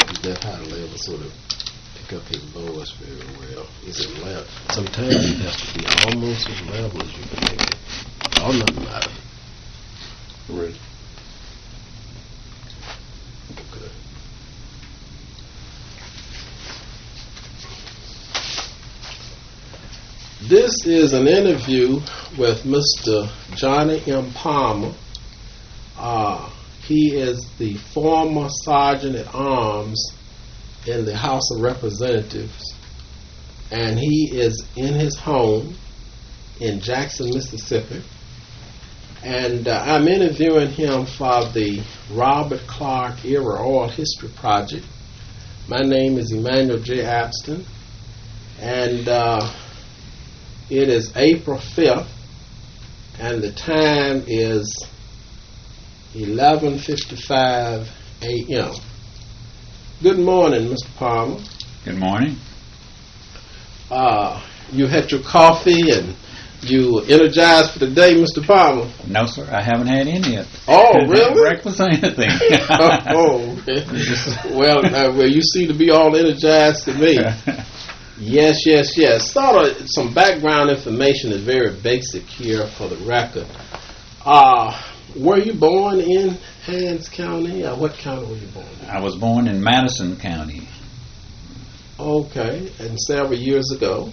That high level sort of pick up his voice very well. Is it loud? Sometimes it has to be almost as level as you can make it. Oh, nothing matter. Ready? Okay. This is an interview with Mr. Johnny M. Palmer. He is the former Sergeant at Arms in the House of Representatives, and he is in his home in Jackson, Mississippi. And I'm interviewing him for the Robert Clark Era Oral History Project. My name is Emanuel J. Abston, and it is April 5th, and the time is 11:55 a.m. Good morning, Mr. Palmer. Good morning. You had your coffee and you energized for the day, Mr. Palmer? No, sir. I haven't had any yet. Oh, really? Breakfast or anything. Oh, okay. Well, you seem to be all energized to me. Yes. Sort of some background information is very basic here for the record. Were you born in Hans County? What county were you born in? I was born in Madison County. Okay, and several years ago?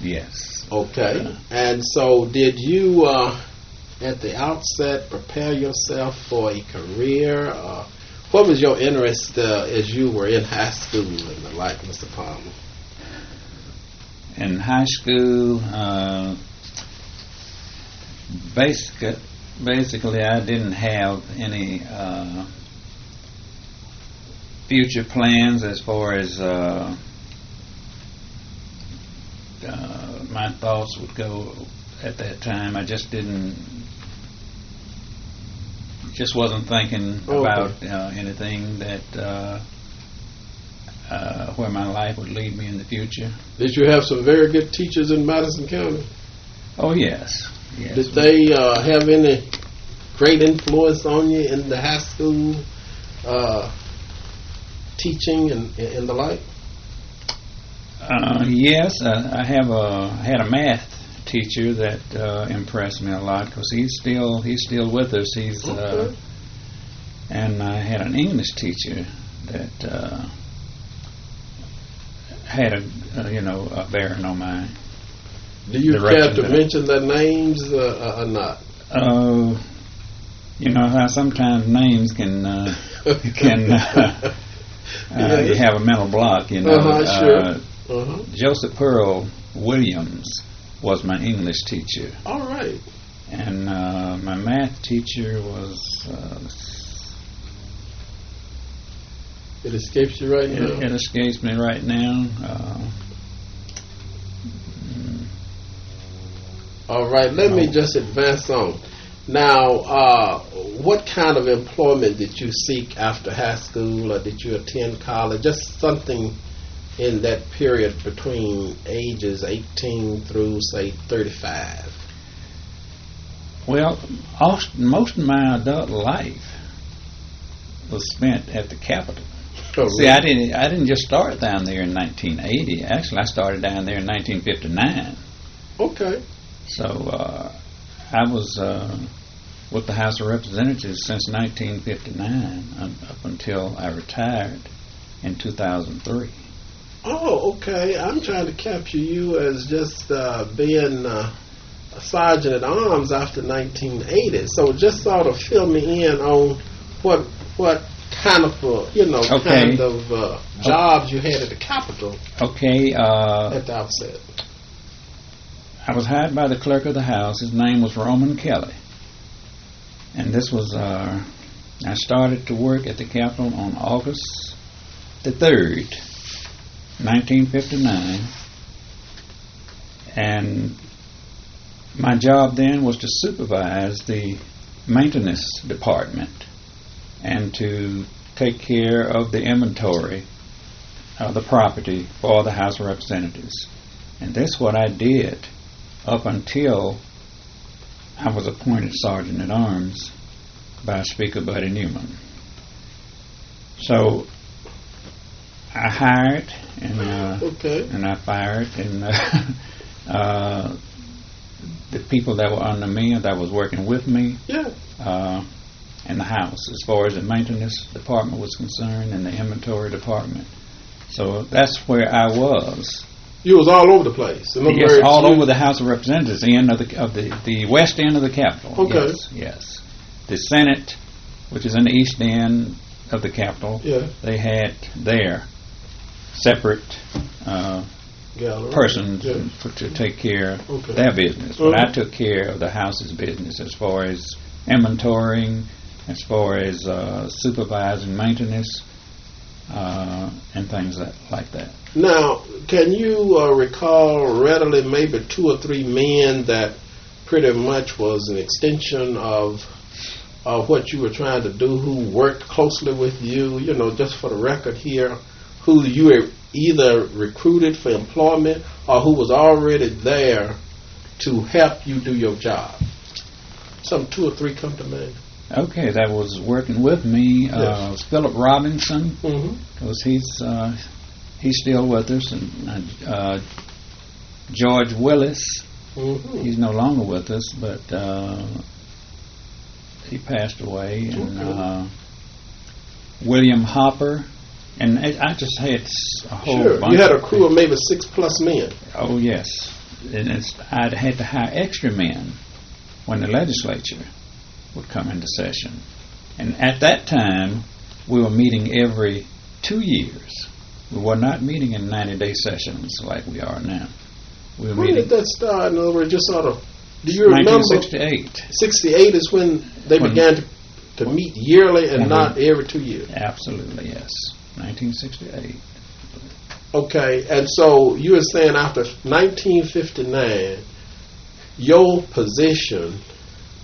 Yes. Okay, and so did you, at the outset, prepare yourself for a career? What was your interest as you were in high school and the like, Mr. Palmer? In high school, basically I didn't have any future plans as far as my thoughts would go at that time. I just wasn't thinking about anything that where my life would lead me in the future. Did you have some very good teachers in Madison County? Oh, yes. Did they have any great influence on you in the high school teaching and the like? Yes, I had a math teacher that impressed me a lot because he's still with us. And I had an English teacher that had a bearing on my. Do you care to mention their names or not? You know how sometimes names can you have a mental block. You know. Sure. Joseph Pearl Williams was my English teacher. All right. And my math teacher was. It escapes you right now. It escapes me right now. All right. Let me just advance on. Now, what kind of employment did you seek after high school, or did you attend college? Just something in that period between ages 18 through, say, 35. Well, most of my adult life was spent at the Capitol. Oh, See, really? I didn't just start down there in 1980. Actually, I started down there in 1959. Okay. So I was with the House of Representatives since 1959 up until I retired in 2003. Oh, okay. I'm trying to capture you as just being a sergeant at arms after 1980. So just sort of fill me in on what kind of jobs you had at the Capitol. Okay. At the outset. I was hired by the clerk of the House. His name was Roman Kelly. And this was, I started to work at the Capitol on August the 3rd, 1959. And my job then was to supervise the maintenance department and to take care of the inventory of the property for the House of Representatives. And that's what I did up until I was appointed Sergeant at Arms by Speaker Buddy Newman. So hired and Okay. and I fired, and the people that were under me and that was working with me Yeah. in the house, as far as the maintenance department was concerned and the inventory department. So that's where I was. You was all over the place. In other Yes, words, all over the House of Representatives, the end of the west end of the Capitol. Okay. Yes, yes. The Senate, which is in the east end of the Capitol, Yeah. they had their separate Gallery. persons Yeah. to take care of Okay. their business. But I took care of the house's business as far as inventorying, as far as supervising maintenance, and things like that. Now, can you recall readily maybe 2 or 3 men that pretty much was an extension of what you were trying to do, who worked closely with you, just for the record here, who you were either recruited for employment or who was already there to help you do your job? Some 2 or 3 come to mind. Okay, that was working with me. Yes. Was Philip Robinson, Mm-hmm. because he's still with us, and George Willis. Mm-hmm. He's no longer with us, but he passed away. And Okay. William Hopper, and I just had a whole Sure. bunch. You had a of crew of maybe 6+ men. Oh yes, and I'd had to hire extra men when the legislature would come into session, and at that time we were meeting every 2 years. We were not meeting in 90-day sessions like we are now. We were When meeting. did that start? In other words, just sort of, do you remember? 1968. 68 is when they began to meet yearly and not every 2 years. Absolutely, yes. 1968. Okay, and so you were saying after 1959, your position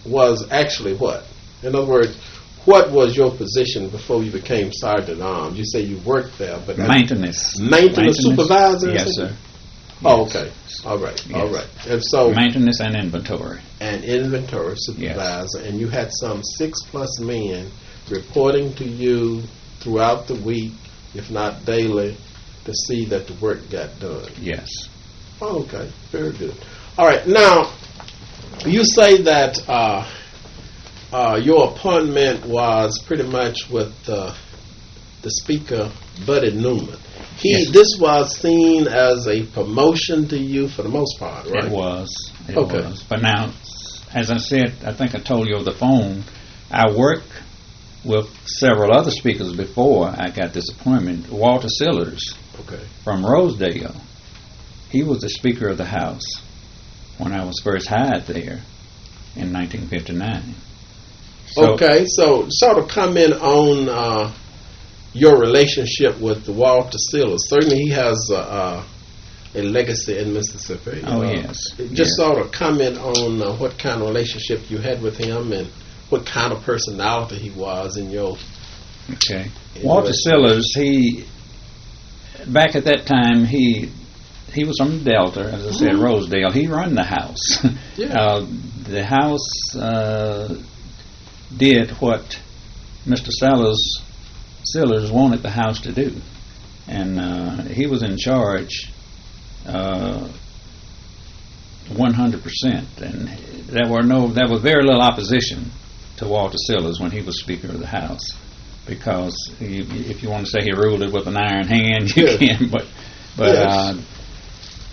was actually what? In other words, what was your position before you became Sergeant at Arms? You say you worked there, but Maintenance. Maintenance supervisor? Yes, sir. Oh, Yes. okay. All right. Yes. All right. And so Maintenance and inventory. an inventory supervisor, and you had some 6+ men reporting to you throughout the week, if not daily, to see that the work got done. Yes. Oh, okay, very good. All right, now you say that your appointment was pretty much with the Speaker, Buddy Newman. Yes. This was seen as a promotion to you for the most part, right? It was. It Okay. was. But now, as I said, I think I told you over the phone, I worked with several other speakers before I got this appointment. Walter Sillers Okay. from Rosedale, he was the Speaker of the House when I was first hired there in 1959. So, Okay, so sort of comment on your relationship with Walter Sillers. Certainly he has a legacy in Mississippi. Oh, yes. Just Yes. sort of comment on what kind of relationship you had with him and what kind of personality he was in your... Okay. Walter Sillers, back at that time, he was from Delta, as I said, Rosedale. He run the house. Yeah. The house did what Mr. Sillers wanted the house to do, and he was in charge 100%. And there was very little opposition to Walter Sillers when he was Speaker of the House, because if you want to say he ruled it with an iron hand, you can. But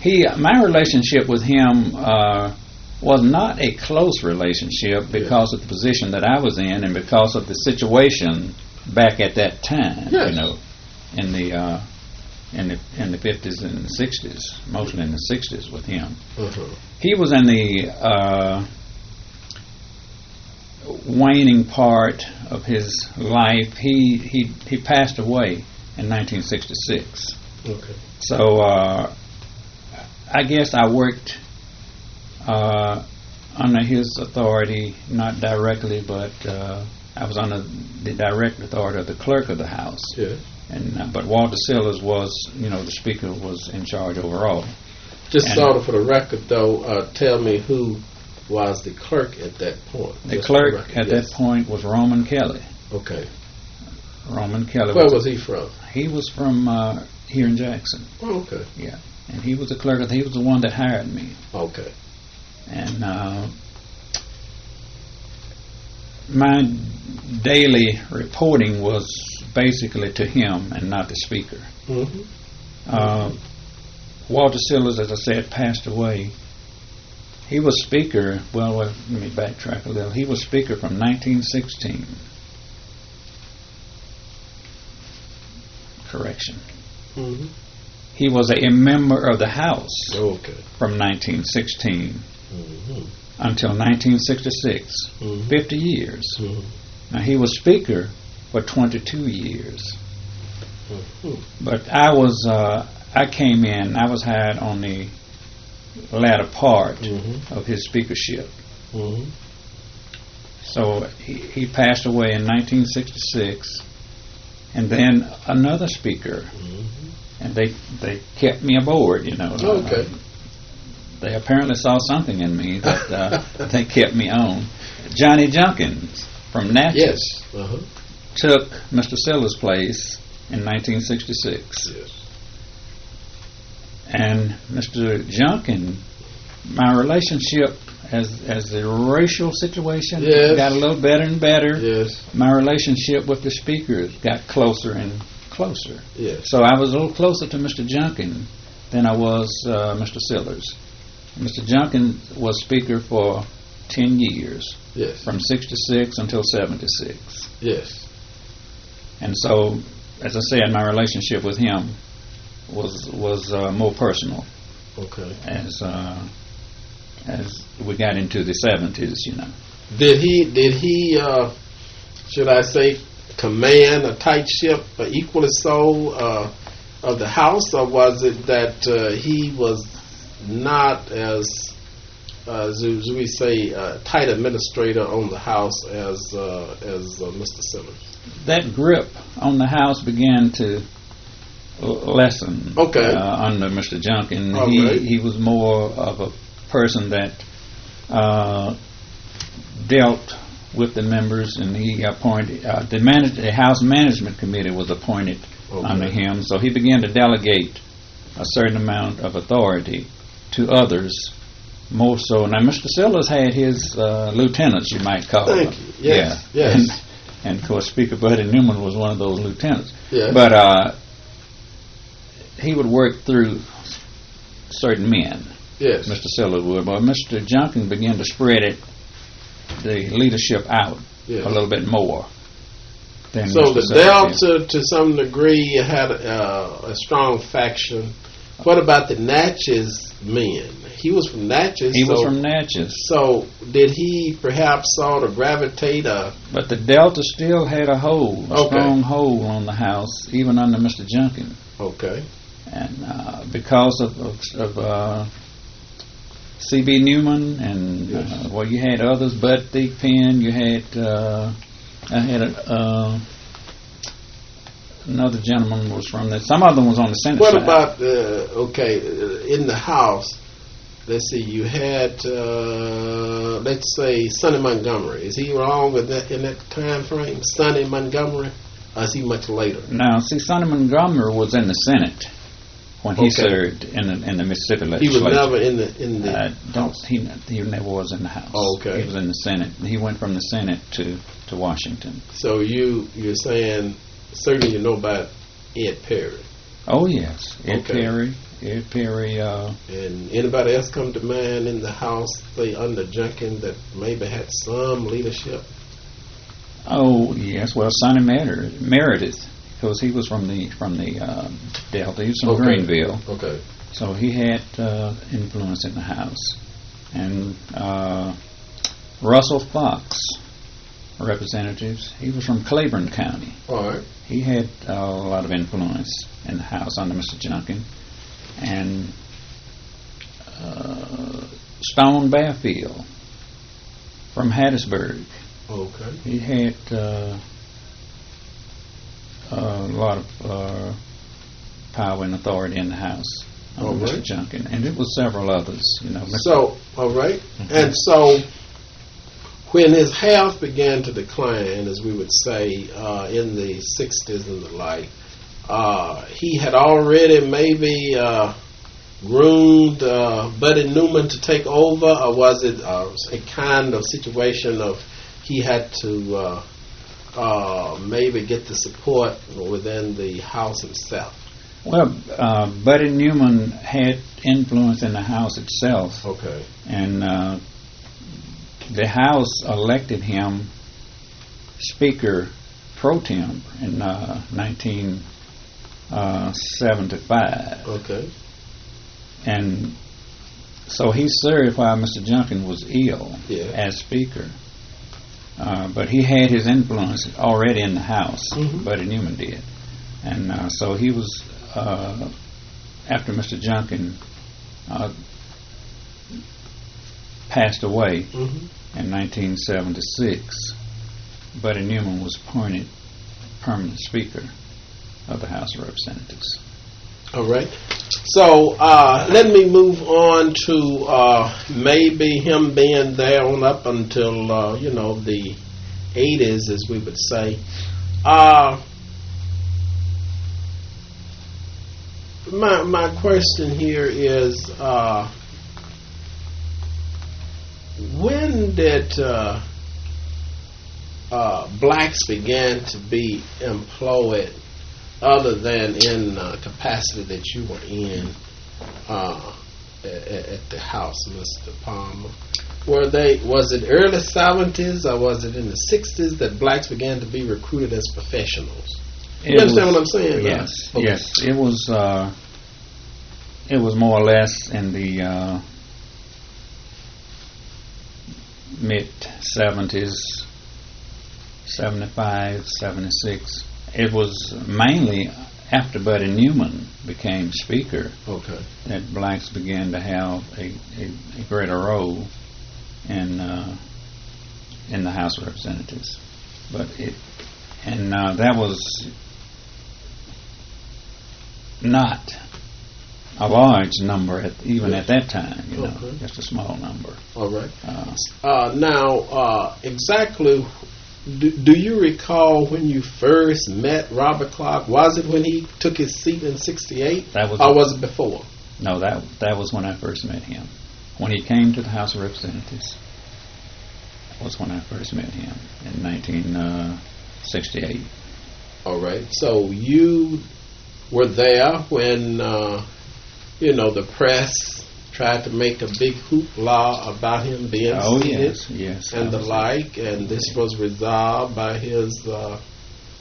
Yes. my relationship with him was not a close relationship because of the position that I was in and because of the situation back at that time. Yes. In the 50s and the 60s, mostly in the 60s with him. Uh-huh. He was in the waning part of his life. He passed away in 1966. Okay. So I guess I worked under his authority, not directly, but I was under the direct authority of the clerk of the house. Yeah. And but Walter Sillers was, the Speaker was in charge overall. Just And sort of for the record, though, tell me who was the clerk at that point. The Just clerk for the record. at that point was Roman Kelly. Okay. Roman Kelly. Where was he from? He was from here in Jackson. Oh, okay. Yeah, and he was the clerk. He was the one that hired me. Okay. And my daily reporting was basically to him and not the speaker. Mm-hmm. Walter Sillers, as I said, passed away. He was speaker, well, let me backtrack a little. He was speaker from 1916. Correction. Mm-hmm. He was a member of the House Okay. from 1916 Mm-hmm. until 1966, Mm-hmm. 50 years. Mm-hmm. Now, he was speaker for 22 years. Mm-hmm. But I came in, I was hired on the latter part Mm-hmm. of his speakership. Mm-hmm. So he passed away in 1966, and then another speaker, Mm-hmm. and they kept me aboard, you know. Okay. They apparently saw something in me that they kept me on. Johnny Junkins from Natchez Yes. Uh-huh. took Mr. Siller's place in 1966. Yes. And Mr. Junkin, my relationship as the racial situation Yes. got a little better and better, Yes. my relationship with the speakers got closer and closer. Yes. So I was a little closer to Mr. Junkin than I was Mr. Sillers. Mr. Junkin was speaker for 10 years, Yes. from 66 until 76. Yes. And so, as I said, my relationship with him was more personal Okay. as we got into the 70s, you know. Did he should I say command a tight ship equally so of the House, or was it that he was not as we say tight administrator on the House as Mr. Simmons? That grip on the House began to lessen Okay. under Mr. Junkin. All right. He was more of a person that dealt with the members, and he appointed the House Management Committee was appointed under him, so he began to delegate a certain amount of authority to others, more so. Now, Mr. Sillers had his lieutenants, you might call them. Thank you. Yes. Yeah. Yes. And of course, Speaker Buddy Newman was one of those lieutenants. Yes. But he would work through certain men. Yes. Mr. Sillers would. But Mr. Junkin began to spread the leadership out Yes. a little bit more. Than So Mr. the Sillers did. Delta, to some degree, had a strong faction. What about the Natchez men? He was from Natchez. He was from Natchez. So did he perhaps sort of gravitate? But the Delta still had a hold, a Okay. strong hold on the House, even under Mr. Junkin. Okay. And because of C.B. Newman and Yes. well, you had others, Bud Thigpen, you had I had another gentleman was from there. Some of them was on the Senate What side. about in the House? Let's see. You had let's say Sonny Montgomery. Is he wrong with that in that time frame? Sonny Montgomery, or is he much later? Now, see, Sonny Montgomery was in the Senate when he Okay. served in the Mississippi He legislature. was never in the He never was in the House. Oh, okay. He was in the Senate. He went from the Senate to Washington. So you're saying certainly you know about Ed Perry. Oh yes, Ed Okay. Perry. And anybody else come to mind in the House, say under Junkin, that maybe had some leadership? Oh yes, well Sonny Meredith, because he was from the Delta. He was from Okay. Greenville, Okay. so he had influence in the House. And Russell Fox, representatives. He was from Claiborne County. All right. He had a lot of influence in the House under Mr. Junkin. And Stone Bearfield from Hattiesburg. Okay. He had a lot of power and authority in the House under All right. Mr. Junkin. And it was several others, you know. So, all right. And so when his health began to decline, as we would say, in the 60s and the like, he had already maybe groomed Buddy Newman to take over, or was it a kind of situation of he had to maybe get the support within the house himself? Well, Buddy Newman had influence in the House itself. Okay. And the House elected him Speaker pro tem in 1975. Okay. And so he served while Mr. Junkin was ill as Speaker. But he had his influence already in the House. Buddy Newman did. And so he was, after Mr. Junkin passed away in 1976, Buddy Newman was appointed permanent Speaker of the House of Representatives. All right. So let me move on to maybe him being there on up until the 80s, as we would say. My question here is, when did blacks began to be employed, other than in capacity that you were in at the house, Mr. Palmer? Was it early 70s or was it in the 60s that blacks began to be recruited as professionals? You understand what I'm saying? Yes, okay. Yes. It was more or less in the mid 70s, 75, 76. It was mainly after Buddy Newman became Speaker that blacks began to have a greater role in the House of Representatives. But that was not a large number even at that time, just a small number. All right. Now, exactly, do you recall when you first met Robert Clark? Was it when he took his seat in 68? Or was it before? No, that was when I first met him. When he came to the House of Representatives, that was when I first met him in 1968. All right. So you were there when the press tried to make a big hoopla about him being seated and the like, and this was resolved by his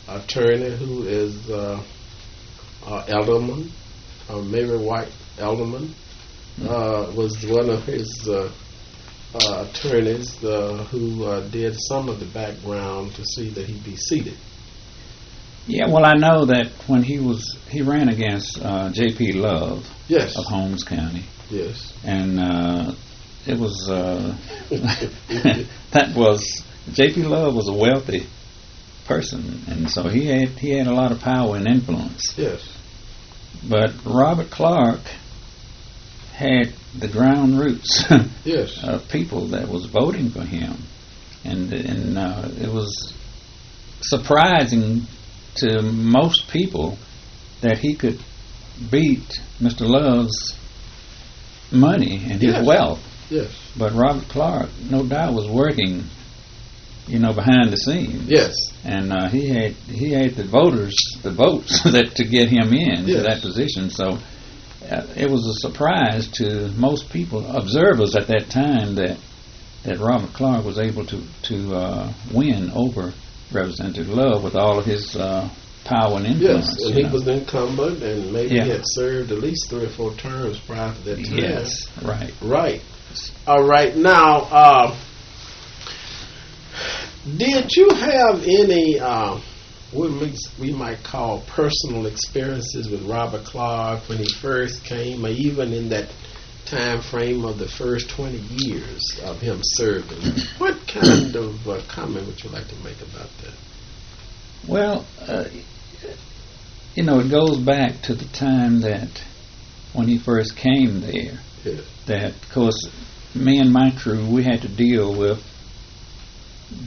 attorney, who is Elderman, Mary White Elderman, was one of his attorneys who did some of the background to see that he be seated. Yeah, well, I know that when he ran against J.P. Love of Holmes County. Yes. And it was that was J.P. Love was a wealthy person, and so he had a lot of power and influence. Yes. But Robert Clark had the ground roots of people that was voting for him, and it was surprising to most people that he could beat Mr. Love's money and his wealth. Yes. But Robert Clark, no doubt, was working, behind the scenes. Yes. And he had the votes that to get him in to that position. So it was a surprise to most people, observers at that time, that Robert Clark was able to win over Representative Love with all of his power and influence. Yes, and he was incumbent, and maybe he had served at least 3 or 4 terms prior to that time. Yes, right. Right. All right. Now, did you have any what we might call personal experiences with Robert Clark when he first came, or even in that time frame of the first 20 years of him serving? What kind of comment would you like to make about that? Well, it goes back to the time that when he first came there, that, of course, me and my crew, we had to deal with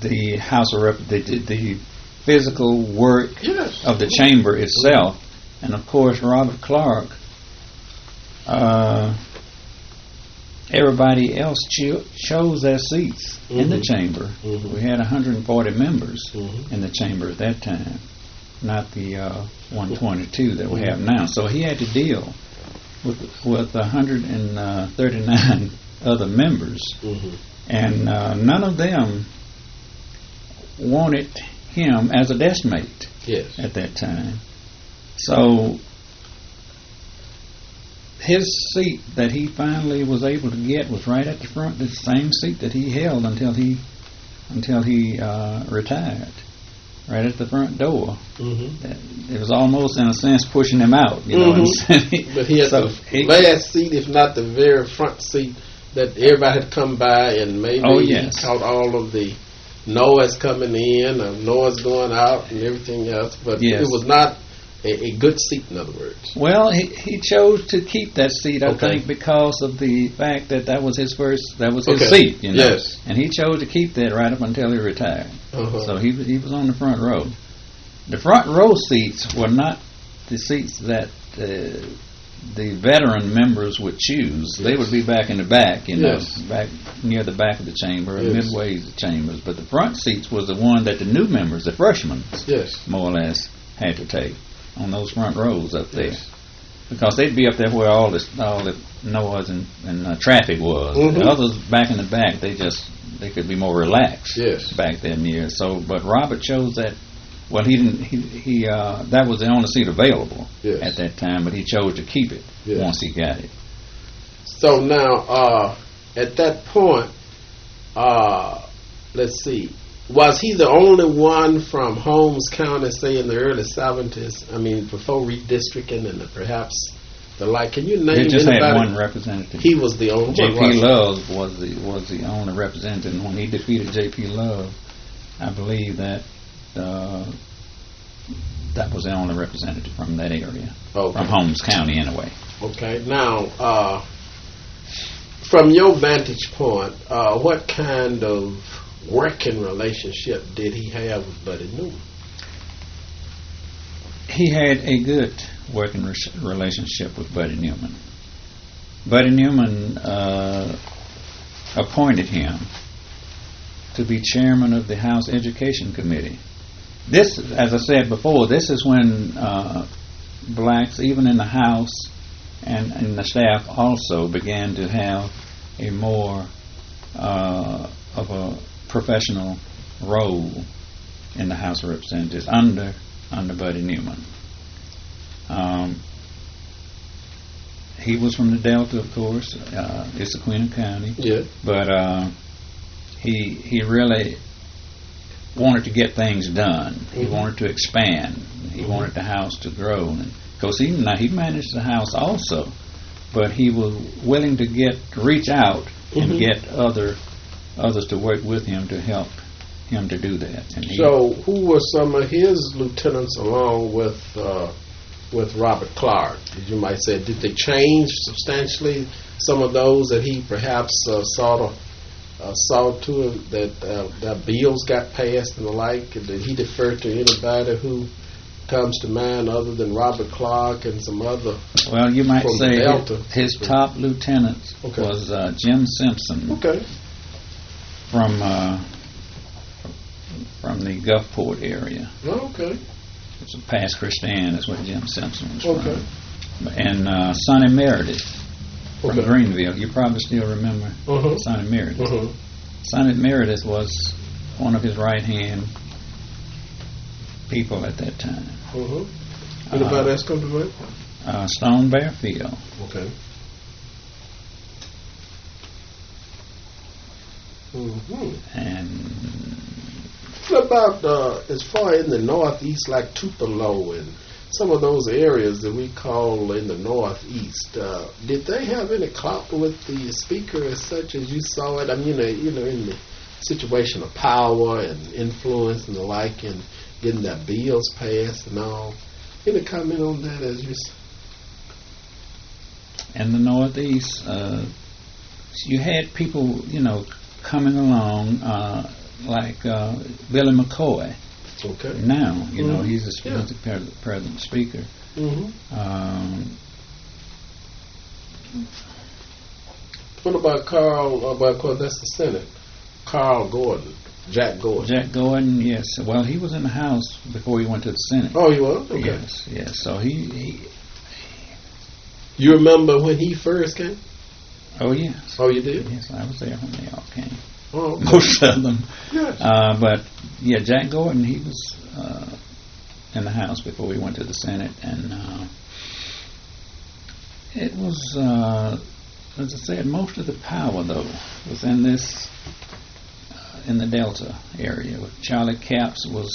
the House of the physical work of the chamber itself, And of course, Robert Clark, everybody else chose their seats in the chamber. We had 140 members in the chamber at that time, not the 122 that we have now. So he had to deal with 139 other members, and none of them wanted him as a desk mate at that time. So his seat that he finally was able to get was right at the front, the same seat that he held until he retired, right at the front door. It was almost, in a sense, pushing him out, you know. But he had the last seat, if not the very front seat, that everybody had come by, and maybe he caught all of the noise coming in or noise going out and everything else. But it was not a good seat, in other words. Well, he chose to keep that seat, I think, because of the fact that was his seat, you know. Yes. And he chose to keep that right up until he retired. So he was on the front row. The front row seats were not the seats that the veteran members would choose. They would be back in the back, you know, back near the back of the chamber, midway the chambers. But the front seats was the one that the new members, the freshmen, more or less, had to take on those front rows up there, because they'd be up there where all the noise and traffic was. The others back in the back, they could be more relaxed back there near. So, but Robert chose that. Well, he didn't. He that was the only seat available at that time, but he chose to keep it once he got it. So now, at that point, let's see. Was he the only one from Holmes County, say in the early 70s? I mean, before redistricting and perhaps the like. Can you name anybody? They just had one representative. He was the only one. J.P. Love was the only representative. And when he defeated J.P. Love, I believe that was the only representative from that area, from Holmes County anyway. Okay. Now, from your vantage point, what kind of working relationship did he have with Buddy Newman? He had a good working relationship with Buddy Newman. Buddy Newman appointed him to be chairman of the House Education Committee. This, as I said before, this is when blacks, even in the House and in the staff also, began to have a more of a professional role in the House of Representatives under Buddy Newman. He was from the Delta, of course. It's Sequina County. But he really wanted to get things done. He wanted to expand. He wanted the House to grow. And of course, he managed the House also, but he was willing to reach out and get others to work with him to help him to do that. And so, who were some of his lieutenants along with Robert Clark? You might say, did they change substantially? Some of those that he perhaps saw to that bills got passed and the like. Did he defer to anybody who comes to mind other than Robert Clark and some other? Well, you might say his top lieutenant was Jim Simpson. From the Gulfport area. It's past Christian is where Jim Simpson was from. And Sonny Meredith from Greenville. You probably still remember Sonny Meredith. Sonny Meredith was one of his right-hand people at that time. Anybody else come to mind? Stone Bearfield. And what about as far in the northeast, like Tupelo and some of those areas that we call in the northeast? Did they have any clout with the speaker as such as you saw it? I mean, in the situation of power and influence and the like, and getting their bills passed and all. Any comment on that as you? In the northeast, you had people, coming along like Billy McCoy. Okay. Now, he's the president speaker. What about Carl? Well, of course, that's the Senate. Carl Gordon, Jack Gordon. Jack Gordon, yes. Well, he was in the House before he went to the Senate. Oh, he was? Okay. Yes. So he. You remember when he first came? Oh, yes. Oh, you did? Yes, I was there when they all came. Oh, okay. Most of them. Yes. But yeah, Jack Gordon, he was in the House before we went to the Senate, and it was, as I said, most of the power though was in this, in the Delta area. Charlie Capps was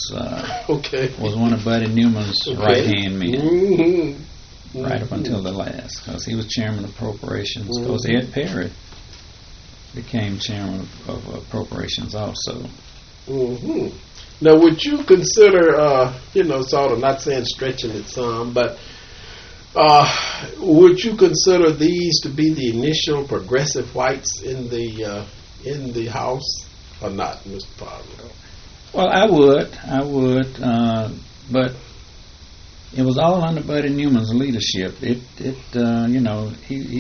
was one of Buddy Newman's right hand men, right up until the last, because he was chairman of appropriations. Because Ed Perry became chairman of appropriations also. Now, would you consider, sort of, not saying stretching it some, but would you consider these to be the initial progressive whites in the House, or not, Mr. Pablo? Well, I would, but it was all under Buddy Newman's leadership. He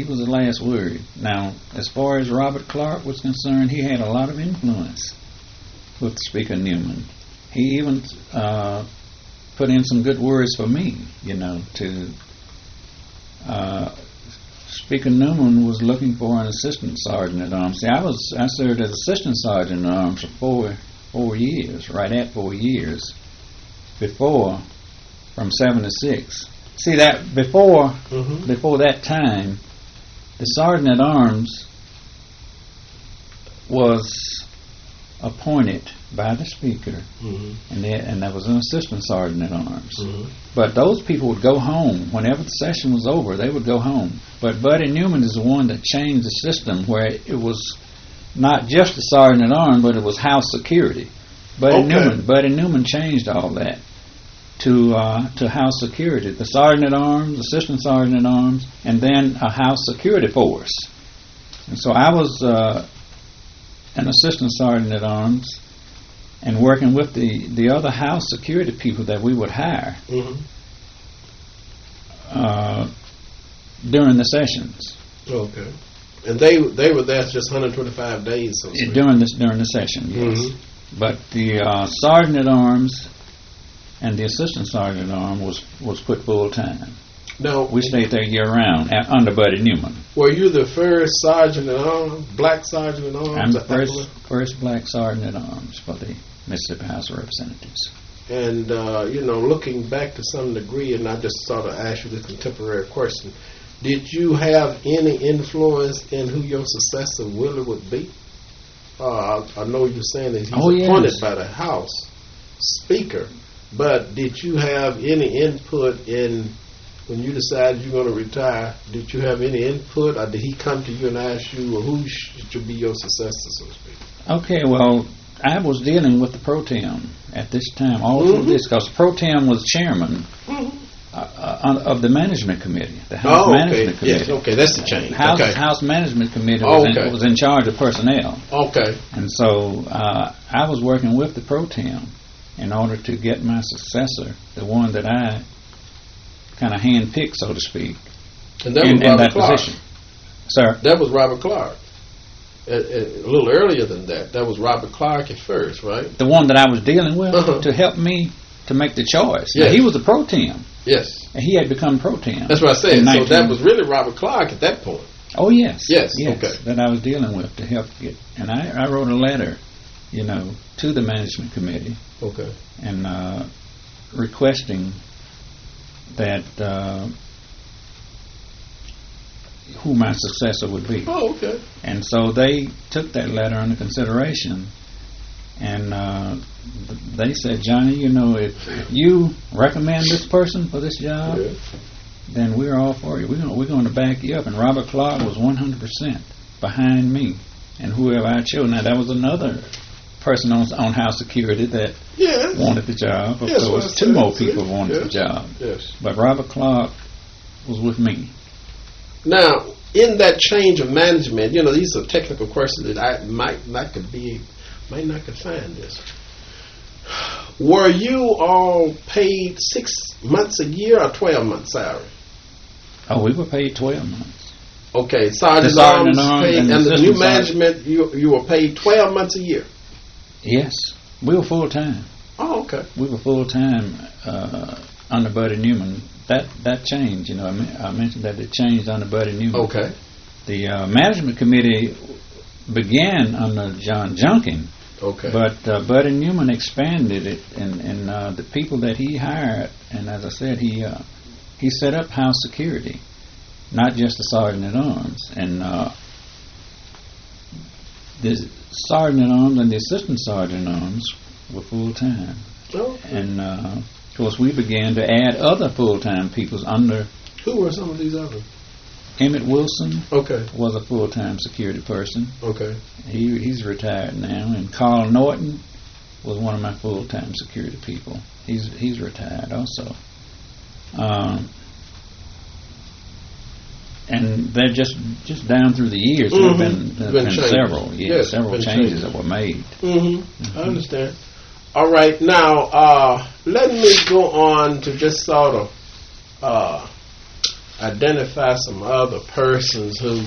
was the last word. Now, as far as Robert Clark was concerned, he had a lot of influence with Speaker Newman. He even put in some good words for me, to Speaker Newman was looking for an assistant sergeant at arms. See, I served as assistant sergeant at arms for 4 years, right at 4 years, before, from 7 to 6. See, that before that time, the sergeant at arms was appointed by the speaker, and there was an assistant sergeant at arms. But those people would go home whenever the session was over. They would go home. But Buddy Newman is the one that changed the system, where it was not just the sergeant at arms, but it was house security. Buddy Newman changed all that to house security. The sergeant at arms, assistant sergeant at arms, and then a house security force. And so I was an assistant sergeant at arms, and working with the other house security people that we would hire during the sessions. Okay. And they were there just 125 days. So during the session, yes. But the sergeant at arms and the assistant sergeant at arms was put full time. Now, we stayed there year round under Buddy Newman. Were you the first sergeant at arms, black sergeant at arms? I'm the first black sergeant at arms for the Mississippi House of Representatives. And, looking back to some degree, and I just sort of asked you the contemporary question, did you have any influence in who your successor really would be? I know you're saying that he's appointed by the House Speaker, but did you have any input in, when you decided you're going to retire, did you have any input, or did he come to you and ask you, well, who should be your successor, so to speak? Okay, well, I was dealing with the pro tem at this time, all through this, because the pro tem was chairman of the management committee, the House Management Committee. Yes, okay, that's the change. House Management Committee was in charge of personnel. Okay. And so I was working with the pro tem in order to get my successor, the one that I kind of handpicked, so to speak, and that was Robert Clark. Position. Sir? That was Robert Clark. A little earlier than that. That was Robert Clark at first, right? The one that I was dealing with to help me to make the choice. Yes. Now, he was a pro tem. Yes. And he had become pro tem. That's what I said. So that was really Robert Clark at that point. Oh, yes. Yes. Okay. That I was dealing with to help get. And I wrote a letter, to the management committee. Okay. And requesting that who my successor would be. Oh, okay. And so they took that letter under consideration, and they said, Johnny, if you recommend this person for this job, then we're all for you. We're going to back you up. And Robert Clark was 100% behind me and whoever I chose. Now, that was another person on House Security that wanted the job. Of course, two more people wanted the job. Yes. But Robert Clark was with me. Now, in that change of management, these are technical questions that I might not could find this. Were you all paid 6 months a year or 12 months salary? Oh, we were paid 12 months. Okay, Sergeant Arms paid, and the new management, you were paid 12 months a year? Yes, we were full-time. Oh, okay. We were full-time under Buddy Newman. That changed, I mentioned that it changed under Buddy Newman. Okay. The management committee began under John Junkin. Okay. But Buddy Newman expanded it, and the people that he hired, and as I said, he set up house security, not just the sergeant at arms, and the sergeant at arms and the assistant sergeant at arms were full time. Okay. And of course, we began to add other full time people under. Who were some of these others? Emmett Wilson. Okay. Was a full time security person. Okay. He's retired now, and Carl Norton was one of my full time security people. He's retired also. And they're just down through the years. Mm-hmm. There have been several, several changes that were made. Mm-hmm. Mm-hmm. I understand. All right, now let me go on to just sort of identify some other persons who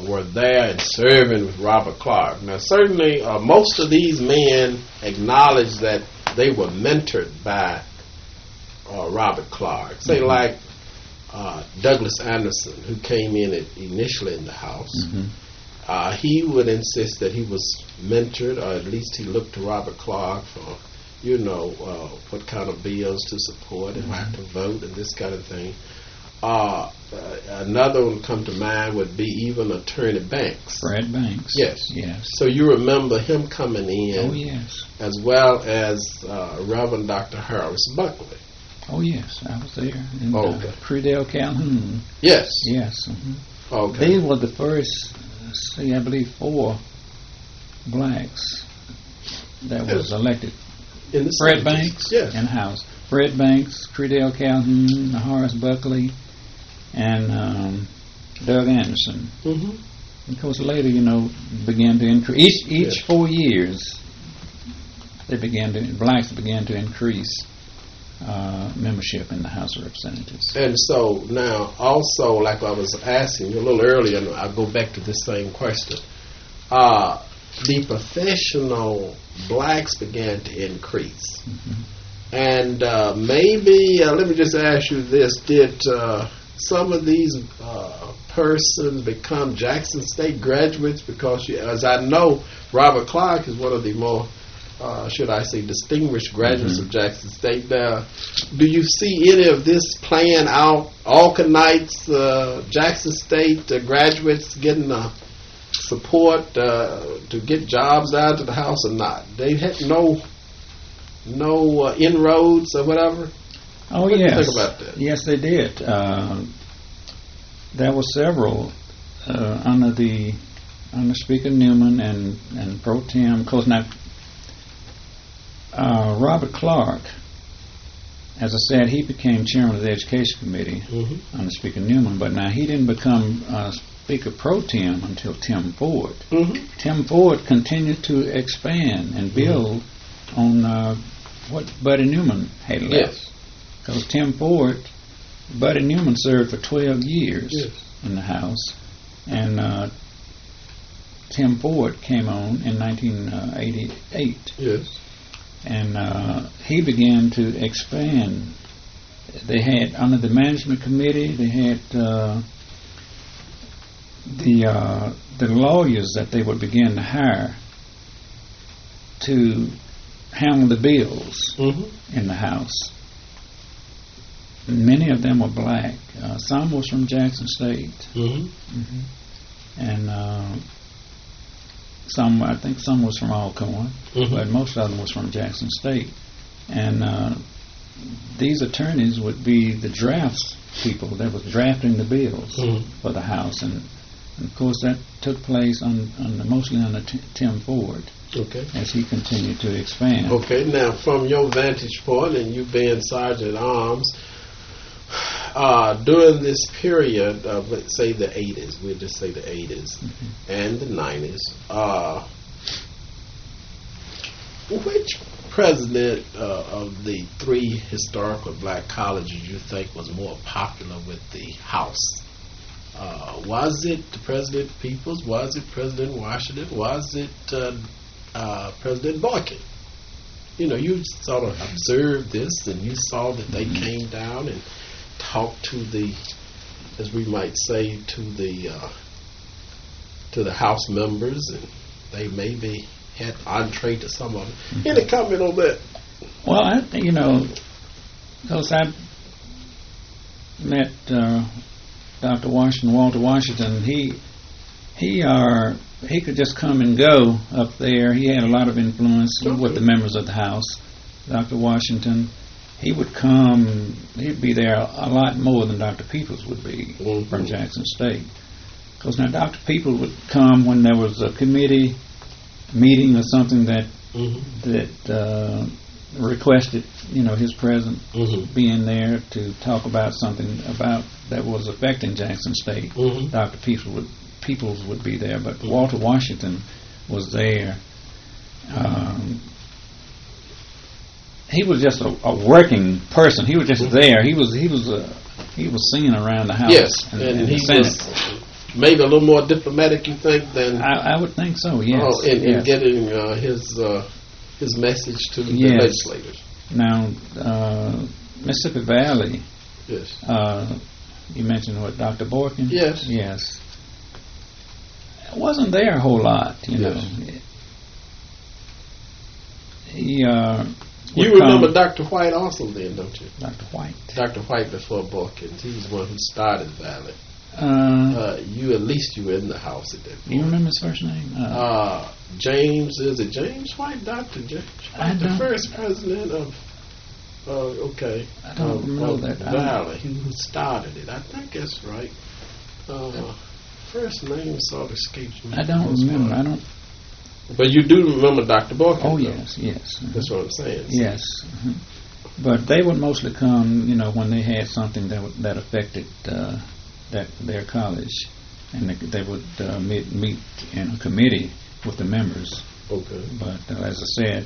were there and serving with Robert Clark. Now, certainly, most of these men acknowledge that they were mentored by Robert Clark. Say, like Douglas Anderson, who came in initially in the house. Mm-hmm. He would insist that he was mentored, or at least he looked to Robert Clark for, what kind of bills to support and how to vote and this kind of thing. Another one come to mind would be even Attorney Banks. Fred Banks. Yes. Yes. So you remember him coming in. Oh, yes. As well as Reverend Dr. Harris Buckley. Oh, yes. I was there. And, okay. Crudell Calhoun. Yes. Yes. Mm-hmm. Okay. These were the first, I believe, 4 blacks that was elected. In the Fred Banks. Yes. In the House. Fred Banks, Crudell Calhoun, Horace Buckley, and Doug Anderson. Mm-hmm. Of course, later, began to increase. Each 4 years, blacks began to increase membership in the House of Representatives. And so now, also, like I was asking you a little earlier, and I'll go back to this same question. The professional blacks began to increase. Mm-hmm. And maybe, let me just ask you this, did some of these persons become Jackson State graduates? Because, as I know, Robert Clark is one of the more, should I say, distinguished graduates of Jackson State. Do you see any of this playing out? Alcanites, Jackson State graduates getting support to get jobs out of the house or not? They had no inroads or whatever? Oh, what yes. do you think about that? Yes, they did. There were several under Speaker Newman and Pro Tem. Of course, now, Robert Clark, as I said, he became chairman of the Education Committee under Speaker Newman, but now he didn't become Speaker Pro Tem until Tim Ford. Mm-hmm. Tim Ford continued to expand and build on what Buddy Newman had left. Yes. Because Buddy Newman served for 12 years in the House, and Tim Ford came on in 1988. Yes. And he began to expand. They had, under the management committee, they had the lawyers that they would begin to hire to handle the bills in the House. Many of them were black. Some was from Jackson State. And I think some was from Alcorn, but most of them was from Jackson State. And these attorneys would be the drafts people that was drafting the bills for the House. And of course, that took place mostly under Tim Ford. Okay. As he continued to expand. Okay. Now, from your vantage point, and you being Sergeant at Arms, during this period of, let's say, the 80s, we'll just say the 80s and the 90s, which president of the 3 historical black colleges you think was more popular with the House? Was it President Peoples? Was it President Washington? Was it President Boykin? You know, you sort of observed this, and you saw that they came down and talked to the, as we might say, to the House members, and they maybe had entree to some of them. Any comment on that? Well, because I met Dr. Walter Washington. He could just come and go up there. He had a lot of influence with the members of the House. Dr. Washington, he would come. He'd be there a lot more than Dr. Peoples would be from Jackson State. Because now Dr. Peoples would come when there was a committee meeting or something that requested, his presence being there to talk about something about that was affecting Jackson State. Dr. Peoples would be there, but Walter Washington was there. He was just a working person. He was just there. He was seen around the House. Yes, and he was maybe a little more diplomatic, you think, than I would think so. Yes, in getting his message to the legislators. Now, Mississippi Valley. Yes. You mentioned what, Dr. Boykin? Yes. Yes. It wasn't there a whole lot, you know. He. You remember Dr. White also then, don't you? Dr. White. Dr. White before Boykin. He was the one who started Valley. You were in the House at that point. You remember his first name? James. Is it James White? Dr. James White, the first president of. I don't know that. Valley. Who started it? I think that's right. First name sort of escapes me. I don't remember. I don't. But you do remember Dr. Boykin? Oh, yes. That's what I'm saying. Yes. But they would mostly come, when they had something that affected their college, and they would meet in a committee with the members. Okay. But as I said,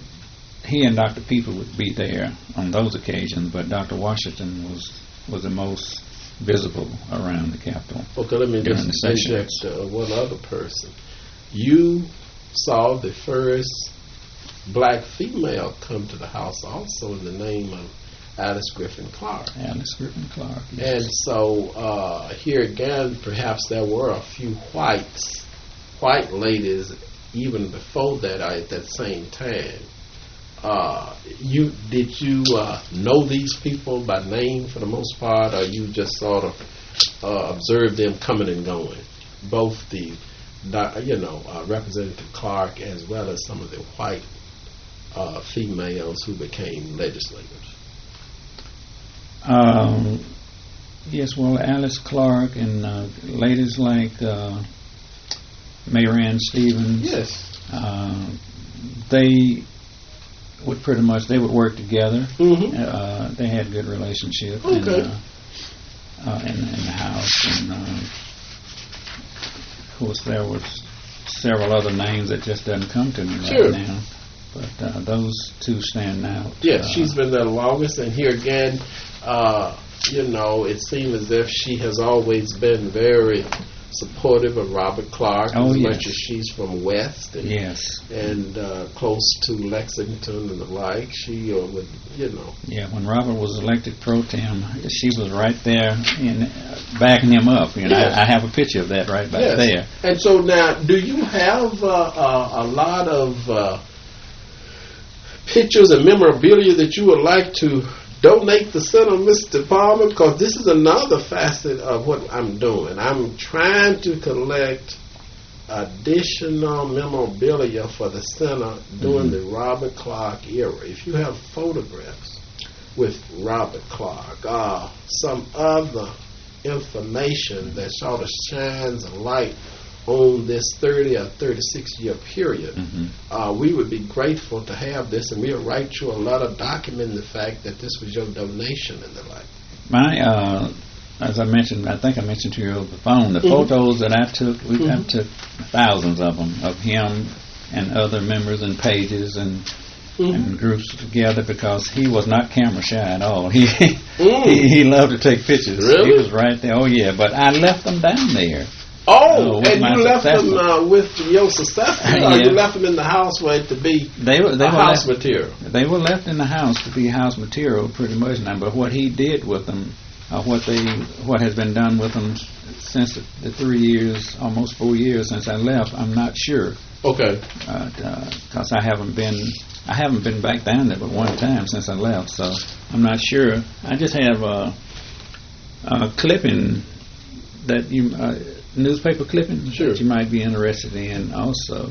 he and Dr. People would be there on those occasions, but Dr. Washington was the most visible around the Capitol. Okay, let me just interject one other person. You saw the first black female come to the House also in the name of Alice Griffin Clark. Alice Griffin Clark, yes. And so here again, perhaps there were a few white ladies even before that at that same time. Did you know these people by name for the most part, or you just sort of observed them coming and going? Both the Representative Clark as well as some of the white females who became legislators. Yes, well, Alice Clark and ladies like Mayor Ann Stevens. Yes. They would work together. They had good relationship in the House, and of course there was several other names that just doesn't come to me right now. But those two stand out. Yes, she's been there the longest, and here again, it seems as if she has always been very supportive of Robert Clark, much as she's from West and close to Lexington and the like. She would, Yeah, when Robert was elected pro tem, she was right there in backing him up. I have a picture of that right back there. And so now, do you have a lot of pictures and memorabilia that you would like to donate to Center, Mr. Palmer? Because this is another facet of what I'm doing. I'm trying to collect additional memorabilia for the Center during the Robert Clark era. If you have photographs with Robert Clark, some other information that sort of shines a light on this 30 or 36-year period, we would be grateful to have this, and we'll write you a letter documenting the fact that this was your donation and the like. As I mentioned, I think I mentioned to you over the phone, the photos that I took, I took thousands of them, of him and other members and pages, and and groups together because he was not camera shy at all. He loved to take pictures. Really? He was right there. Oh yeah, but I left them down there. Oh, and you left successor. them with your successor, or you left them in the house where to be they were house left, material? They were left in the house to be house material pretty much now, but what he did with them, what has been done with them since the 3 years, almost 4 years since I left, I'm not sure. Okay. Because I haven't been back down there but one time since I left, so I'm not sure. I just have a clipping that newspaper clipping that you might be interested in also.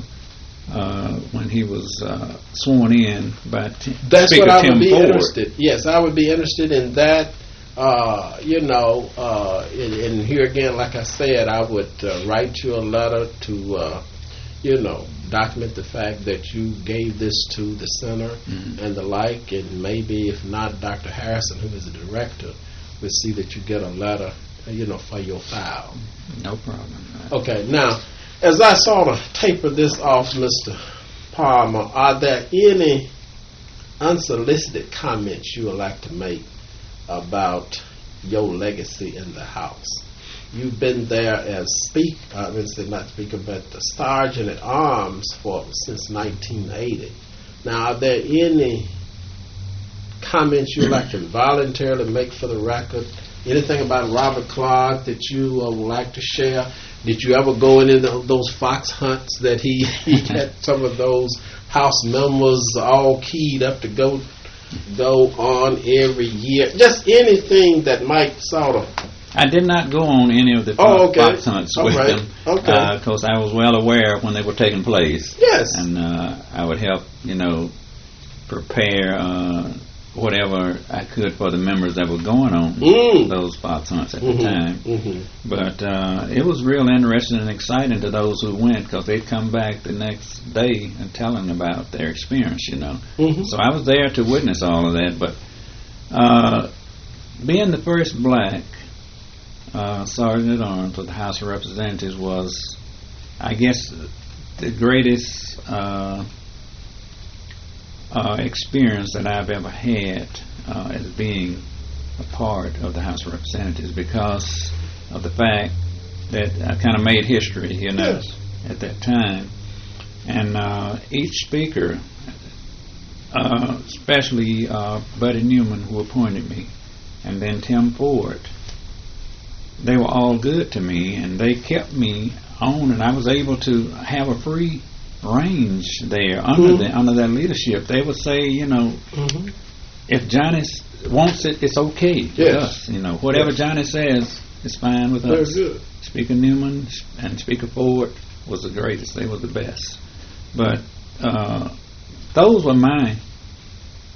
When he was sworn in by That's Speaker what I Tim would be Ford. interested. Yes, I would be interested in that. And here again, like I said, I would write you a letter to, document the fact that you gave this to the center and the like, and maybe if not, Dr. Harrison, who is the director, would see that you get a letter, for your file. No problem. Okay, now, as I sort of taper this off, Mr. Palmer, are there any unsolicited comments you would like to make about your legacy in the House? You've been there as not speaker, but the sergeant at arms since 1980. Now, are there any comments you'd like to voluntarily make for the record? Anything about Robert Clark that you would like to share? Did you ever go in those fox hunts that he had some of those House members all keyed up to go on every year? Just anything that might sort of... I did not go on any of the fox hunts with them because I was well aware when they were taking place. Yes. And I would help, prepare whatever I could for the members that were going on those fox hunts at the time. But it was real interesting and exciting to those who went because they'd come back the next day and telling about their experience, So I was there to witness all of that. But being the first black sergeant at arms of the House of Representatives was, I guess, the greatest experience that I've ever had as being a part of the House of Representatives because of the fact that I kind of made history, at that time. And each speaker, especially Buddy Newman, who appointed me, and then Tim Ford, they were all good to me, and they kept me on, and I was able to have a free range there under their leadership. They would say, if Johnny wants it, it's okay with us. Whatever Johnny says is fine with us. Good. Speaker Newman and Speaker Ford was the greatest. They were the best. But those were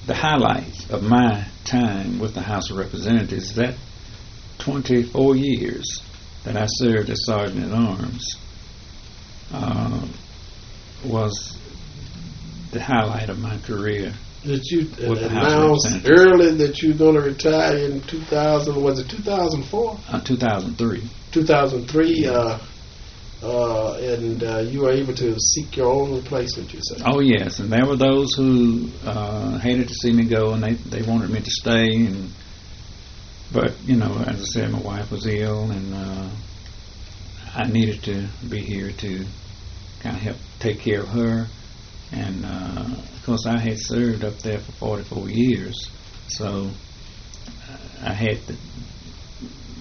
the highlights of my time with the House of Representatives. That 24 years that I served as Sergeant at Arms was the highlight of my career. Did you announce early that you're going to retire in 2000? Was it 2004? 2003. 2003, and you were able to seek your own replacement, you said? Oh, yes, and there were those who hated to see me go, and they wanted me to stay. But, as I said, my wife was ill, and I needed to be here to kind of help take care of her. And, of course, I had served up there for 44 years, so I had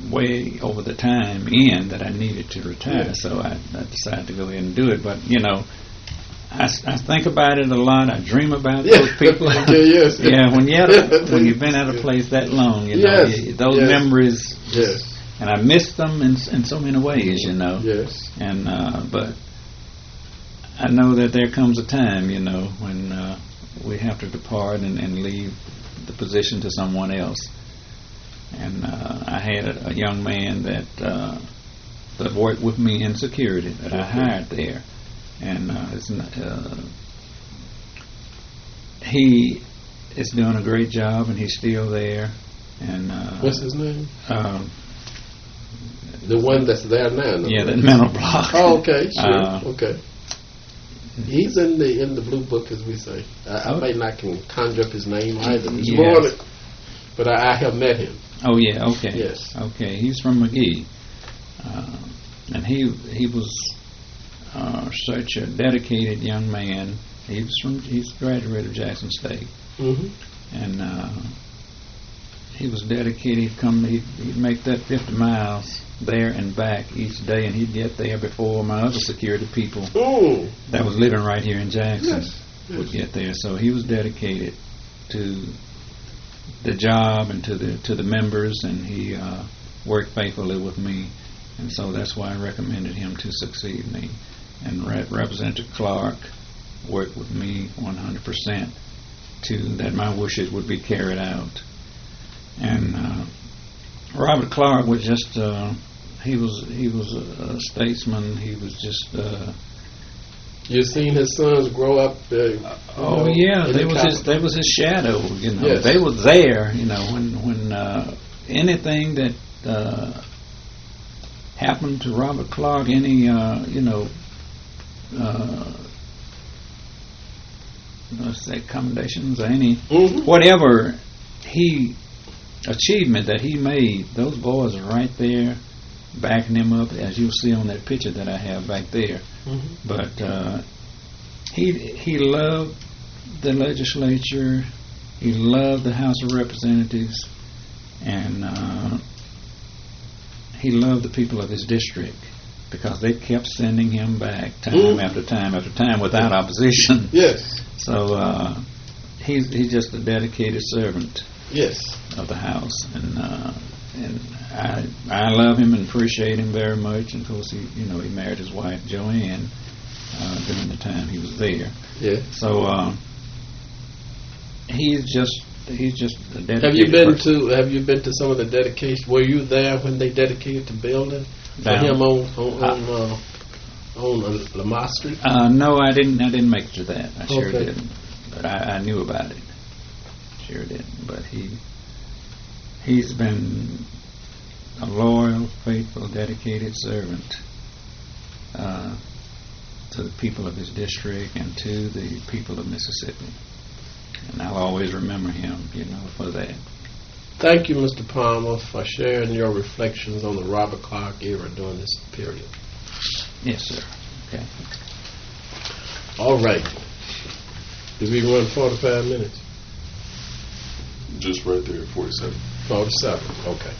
way over the time in that I needed to retire, so I decided to go ahead and do it. But, I think about it a lot. I dream about those people. When you've been at a place that long, those memories. Yes. And I miss them in so many ways, Yes. And but I know that there comes a time, when we have to depart and leave the position to someone else. And I had a young man that worked with me in security that I hired there. And he is doing a great job, and he's still there. And what's his name? The one that's there now. Yeah, that mental block. Oh, okay, sure, okay. He's in the blue book, as we say. I may not can conjure up his name either this Yes. morning, but I have met him. Oh yeah, okay. Yes. Okay, he's from McGee, and he was such a dedicated young man. He's a graduate of Jackson State, and he was dedicated. He'd make that 50 miles there and back each day, and he'd get there before my other security people that was living right here in Jackson would get there. So he was dedicated to the job and to the members, and he worked faithfully with me, and so that's why I recommended him to succeed me. And Representative Clark worked with me 100% that my wishes would be carried out. And Robert Clark was just he was a statesman. He was just. You've seen his sons grow up. They was his shadow. Yes. They were there. When anything that happened to Robert Clark, any let's say commendations or any whatever achievement that he made, those boys are right there backing him up, as you'll see on that picture that I have back there. But he loved the legislature, he loved the House of Representatives, and he loved the people of his district, because they kept sending him back time after time after time without opposition. Yes. So he's just a dedicated servant. Yes. Of the House, and I love him and appreciate him very much. And of course, he married his wife Joanne during the time he was there. Yeah. So he's just a dedicated. Have you been to some of the dedications? Were you there when they dedicated the building for him on Lamar Street? No, I didn't make it to that. I sure didn't, but I knew about it. Sure didn't, but he's been a loyal, faithful, dedicated servant to the people of his district and to the people of Mississippi, and I'll always remember him, for that. Thank you, Mr. Palmer, for sharing your reflections on the Robert Clark era during this period. Yes, sir. Okay. All right. Did we run 45 minutes? Just right there, 47. 47, okay.